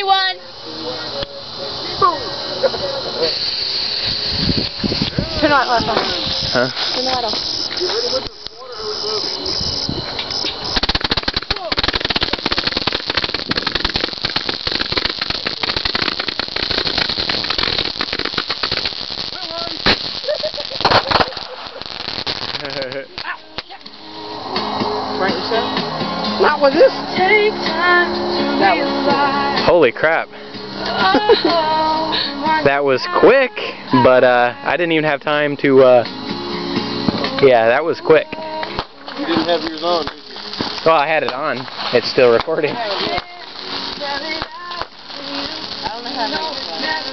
181. Turn right, left one. Huh? Turn right off. Frank, you said? Not with this. Take time to realize. Holy crap. That was quick, but I didn't even have time to, yeah, that was quick. You didn't have yours on, did you? Well, I had it on. It's still recording. I don't know how to make it.